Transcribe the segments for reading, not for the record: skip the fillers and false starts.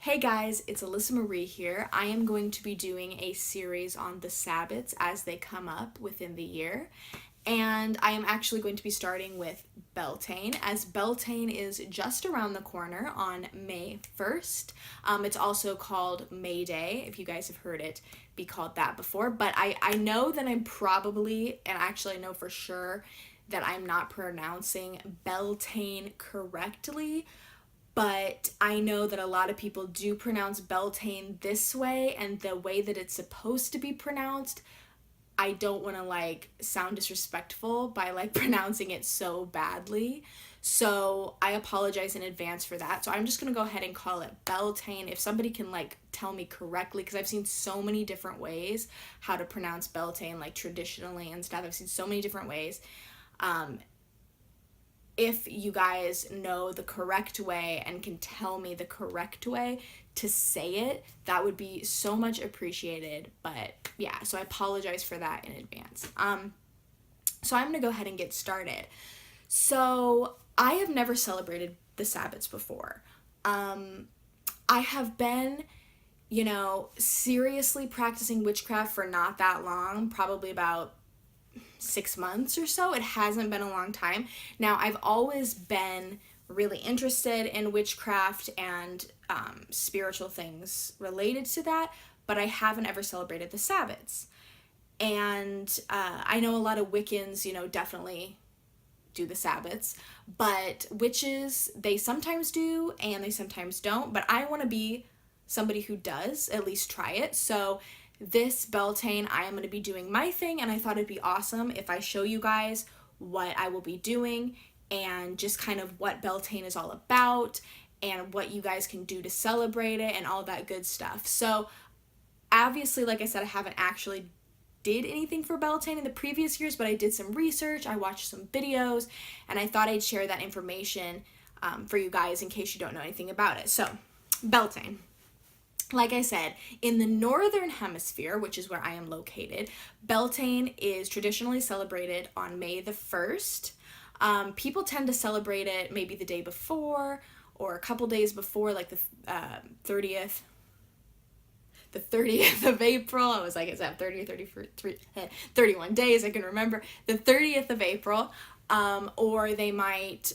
Hey guys, it's Alyssa Marie here. I am going to be doing a series on the Sabbats as they come up within the year. And I am actually going to be starting with Beltane, as Beltane is just around the corner on May 1st. It's also called May Day, if you guys have heard it be called that before. But I know that I'm probably, and actually I know for sure, that I'm not pronouncing Beltane correctly, but I know that a lot of people do pronounce Beltane this way, and the way that it's supposed to be pronounced, I don't want to sound disrespectful by pronouncing it so badly. So I apologize in advance for that. So I'm just going to go ahead and call it Beltane. If somebody can tell me correctly, because I've seen so many different ways how to pronounce Beltane, traditionally and stuff. I've seen so many different ways. If you guys know the correct way and can tell me the correct way to say it, that would be so much appreciated. But yeah, so I apologize for that in advance. So I'm gonna go ahead and get started. So I have never celebrated the Sabbats before. I have been, seriously practicing witchcraft for not that long, probably about 6 months or so. It hasn't been a long time. Now, I've always been really interested in witchcraft and spiritual things related to that, but I haven't ever celebrated the Sabbats. And I know a lot of Wiccans, definitely do the Sabbats, but witches, they sometimes do and they sometimes don't, but I want to be somebody who does at least try it. So this Beltane, I am going to be doing my thing, and I thought it'd be awesome if I show you guys what I will be doing and just kind of what Beltane is all about and what you guys can do to celebrate it and all that good stuff. So obviously, like I said, I haven't actually did anything for Beltane in the previous years, but I did some research, I watched some videos, and I thought I'd share that information for you guys in case you don't know anything about it. So, Beltane. Like I said, in the northern hemisphere, which is where I am located, Beltane is traditionally celebrated on May the 1st. People tend to celebrate it maybe the day before or a couple days before, like the 30th. The 30th of April. I was like, is that 30 or 31 days? I can remember. The 30th of April. Or they might,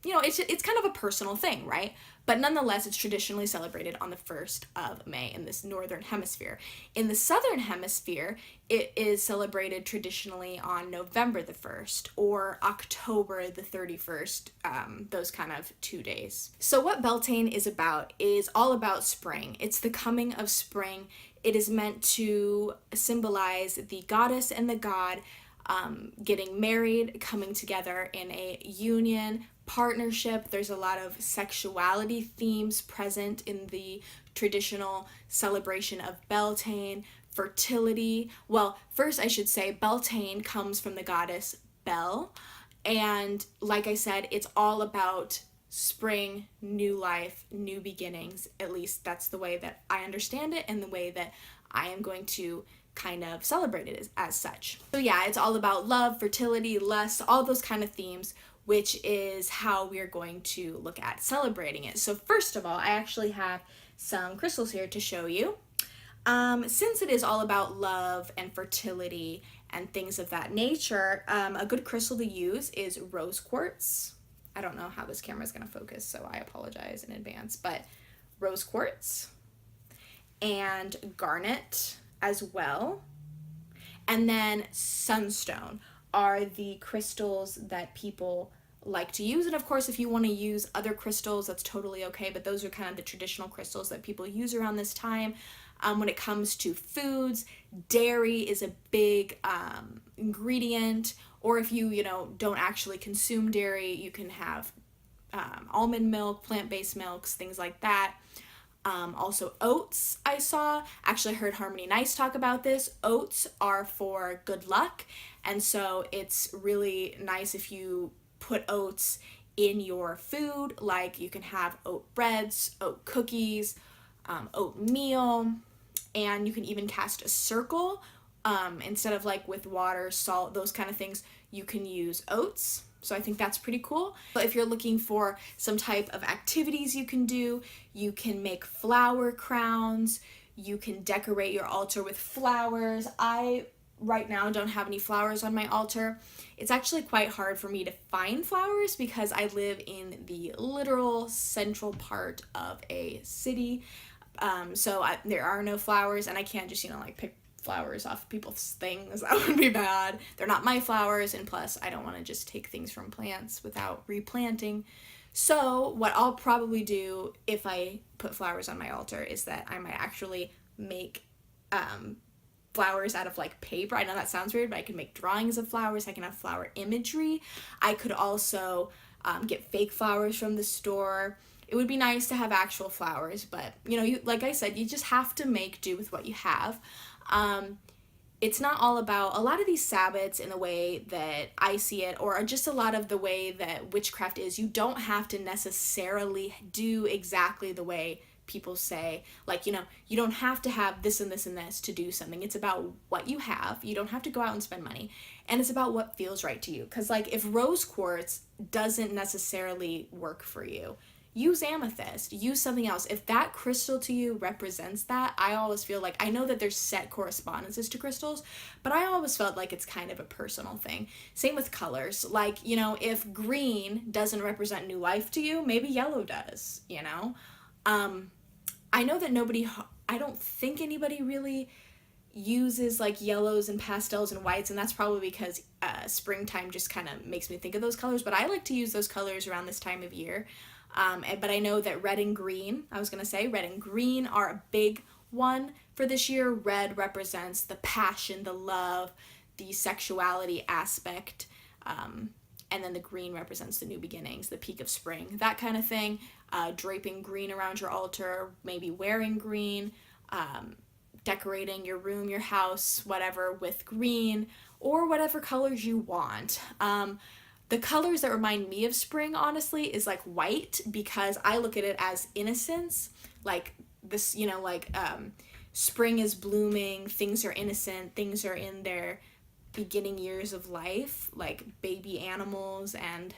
it's kind of a personal thing, right? But nonetheless, it's traditionally celebrated on the 1st of May in this northern hemisphere. In the southern hemisphere, it is celebrated traditionally on November the 1st or October the 31st, those kind of 2 days. So what Beltane is about is all about spring. It's the coming of spring. It is meant to symbolize the goddess and the god getting married, coming together in a union, partnership. There's a lot of sexuality themes present in the traditional celebration of Beltane. Fertility. Well, first I should say Beltane comes from the goddess Bel, and like I said, it's all about spring, new life, new beginnings. At least that's the way that I understand it and the way that I am going to kind of celebrate it as such. So yeah, it's all about love, fertility, lust, all those kind of themes, which is how we're going to look at celebrating it. So first of all, I actually have some crystals here to show you. Since it is all about love and fertility and things of that nature, a good crystal to use is rose quartz. I don't know how this camera is going to focus, so I apologize in advance, but rose quartz and garnet as well. And then sunstone are the crystals that people like to use. And of course, if you want to use other crystals, that's totally okay, but those are kind of the traditional crystals that people use around this time. When it comes to foods, dairy is a big ingredient, or if you don't actually consume dairy, you can have almond milk, plant-based milks, things like that. Also oats, I saw. Actually heard Harmony Nice talk about this. Oats are for good luck, and so it's really nice if you put oats in your food. Like you can have oat breads, oat cookies, oatmeal, and you can even cast a circle instead of with water, salt, those kind of things. You can use oats. So I think that's pretty cool. But if you're looking for some type of activities you can do, you can make flower crowns, you can decorate your altar with flowers. I right now don't have any flowers on my altar. It's actually quite hard for me to find flowers because I live in the literal central part of a city. There are no flowers, and I can't just, like pick flowers off people's things. That would be bad. They're not my flowers, and plus I don't want to just take things from plants without replanting. So what I'll probably do if I put flowers on my altar is that I might actually make flowers out of like paper. I know that sounds weird, but I can make drawings of flowers. I can have flower imagery. I could also get fake flowers from the store. It would be nice to have actual flowers, but like I said, you just have to make do with what you have. It's not all about a lot of these Sabbats in the way that I see it, or just a lot of the way that witchcraft is. You don't have to necessarily do exactly the way people say, like, you don't have to have this and this and this to do something. It's about what you have. You don't have to go out and spend money, and it's about what feels right to you. Because like if rose quartz doesn't necessarily work for you, use amethyst, use something else. If that crystal to you represents that, I always feel like, I know that there's set correspondences to crystals, but I always felt like it's kind of a personal thing. Same with colors. Like, if green doesn't represent new life to you, maybe yellow does, I know that I don't think anybody really uses like yellows and pastels and whites, and that's probably because springtime just kind of makes me think of those colors, but I like to use those colors around this time of year. But I know that red and green are a big one for this year. Red represents the passion, the love, the sexuality aspect, and then the green represents the new beginnings, the peak of spring, that kind of thing. Draping green around your altar, maybe wearing green, decorating your room, your house, whatever, with green, or whatever colors you want. The colors that remind me of spring, honestly, is like white, because I look at it as innocence. Like this, spring is blooming, things are innocent, things are in their beginning years of life, like baby animals and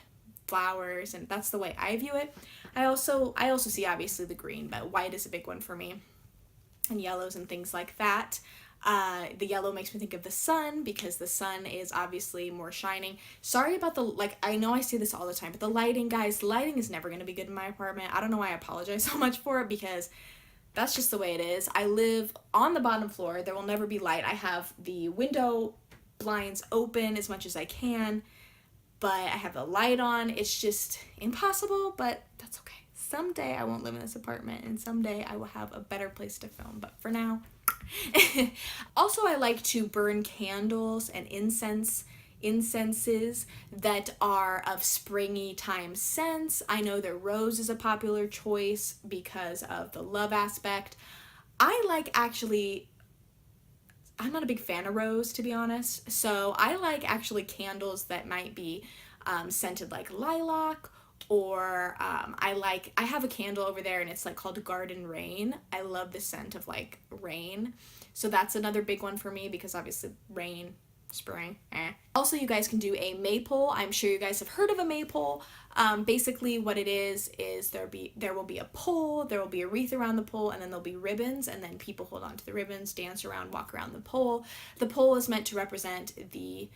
flowers, and that's the way I view it. I also see obviously the green, but white is a big one for me, and yellows and things like that. The yellow makes me think of the sun, because the sun is obviously more shining. Sorry about I know I say this all the time, but the lighting, guys, lighting is never going to be good in my apartment. I don't know why I apologize so much for it, because that's just the way it is. I live on the bottom floor. There will never be light. I have the window blinds open as much as I can, but I have the light on. It's just impossible, but that's okay. Someday I won't live in this apartment, and someday I will have a better place to film, but for now. Also, I like to burn candles and incenses that are of springy time scents. I know that rose is a popular choice because of the love aspect. I'm not a big fan of rose, to be honest, so I like actually candles that might be scented like lilac, or I have a candle over there, and it's like called Garden Rain. I love the scent of like rain, so that's another big one for me, because obviously rain, spring, Also, you guys can do a maypole. I'm sure you guys have heard of a maypole. Basically what it is there will be a pole, there will be a wreath around the pole, and then there'll be ribbons, and then people hold on to the ribbons, dance around, walk around the pole. The pole is meant to represent the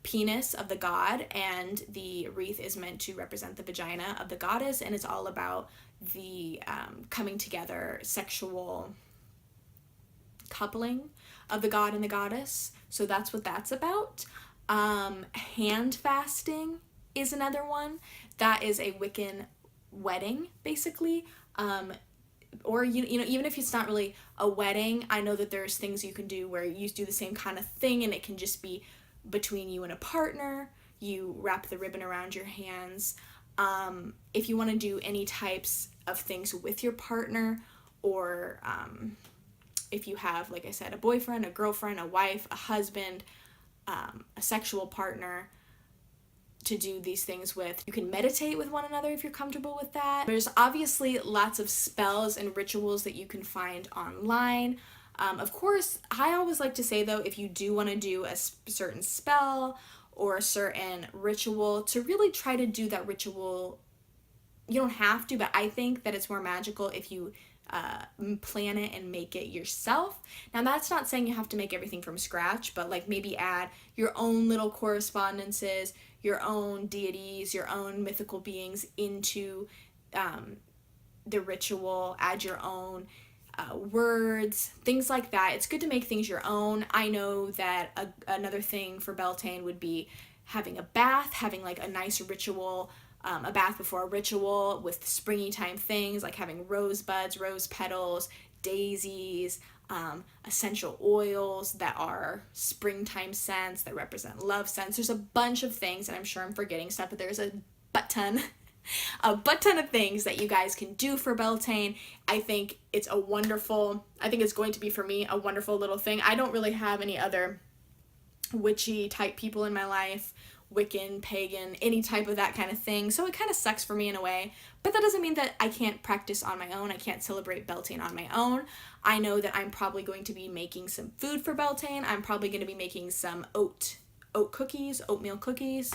penis of the god, and the wreath is meant to represent the vagina of the goddess, and it's all about the coming together, sexual coupling of the god and the goddess. So that's what that's about. Hand fasting is another one. That is a Wiccan wedding, basically. Or even if it's not really a wedding, I know that there's things you can do where you do the same kind of thing, and it can just be between you and a partner. You wrap the ribbon around your hands. If you want to do any types of things with your partner, or if you have, like I said, a boyfriend, a girlfriend, a wife, a husband, a sexual partner to do these things with. You can meditate with one another if you're comfortable with that. There's obviously lots of spells and rituals that you can find online. Of course, I always like to say, though, if you do want to do a certain spell or a certain ritual, to really try to do that ritual. You don't have to, but I think that it's more magical if you plan it and make it yourself. Now, that's not saying you have to make everything from scratch, but like maybe add your own little correspondences, your own deities, your own mythical beings into the ritual, add your own words, things like that. It's good to make things your own. I know that another thing for Beltane would be having a bath, having like a nice ritual, a bath before a ritual with springy time things like having rosebuds, rose petals, daisies, essential oils that are springtime scents that represent love scents. There's a bunch of things, and I'm sure I'm forgetting stuff, but there's a butt ton of things that you guys can do for Beltane. I think it's going to be for me a wonderful little thing. I don't really have any other witchy type people in my life, Wiccan, pagan, any type of that kind of thing. So it kind of sucks for me in a way, but that doesn't mean that I can't practice on my own. I can't celebrate Beltane on my own. I know that I'm probably going to be making some food for Beltane. I'm probably going to be making some oatmeal cookies,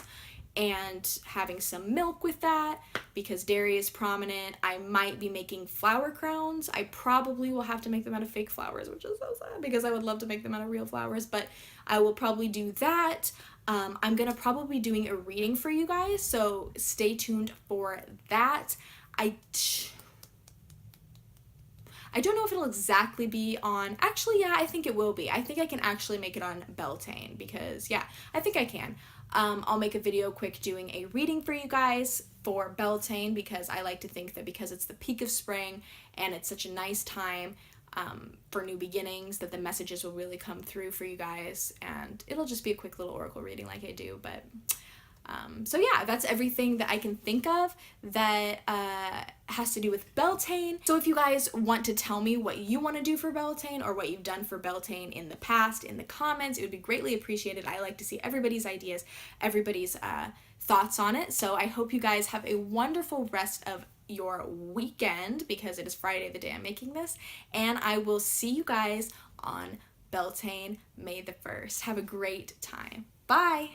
and having some milk with that because dairy is prominent. I might be making flower crowns. I probably will have to make them out of fake flowers, which is so sad because I would love to make them out of real flowers, but I will probably do that. I'm gonna probably be doing a reading for you guys, so stay tuned for that. I don't know if it'll exactly be on, actually, yeah, I think it will be. I think I can actually make it on Beltane because, yeah, I think I can. I'll make a video quick doing a reading for you guys for Beltane because I like to think that because it's the peak of spring and it's such a nice time for new beginnings that the messages will really come through for you guys, and it'll just be a quick little oracle reading like I do, but so yeah, that's everything that I can think of that has to do with Beltane. So if you guys want to tell me what you want to do for Beltane or what you've done for Beltane in the past in the comments, it would be greatly appreciated. I like to see everybody's ideas, everybody's thoughts on it. So I hope you guys have a wonderful rest of your weekend because it is Friday, the day I'm making this, and I will see you guys on Beltane, May the 1st. Have a great time. Bye!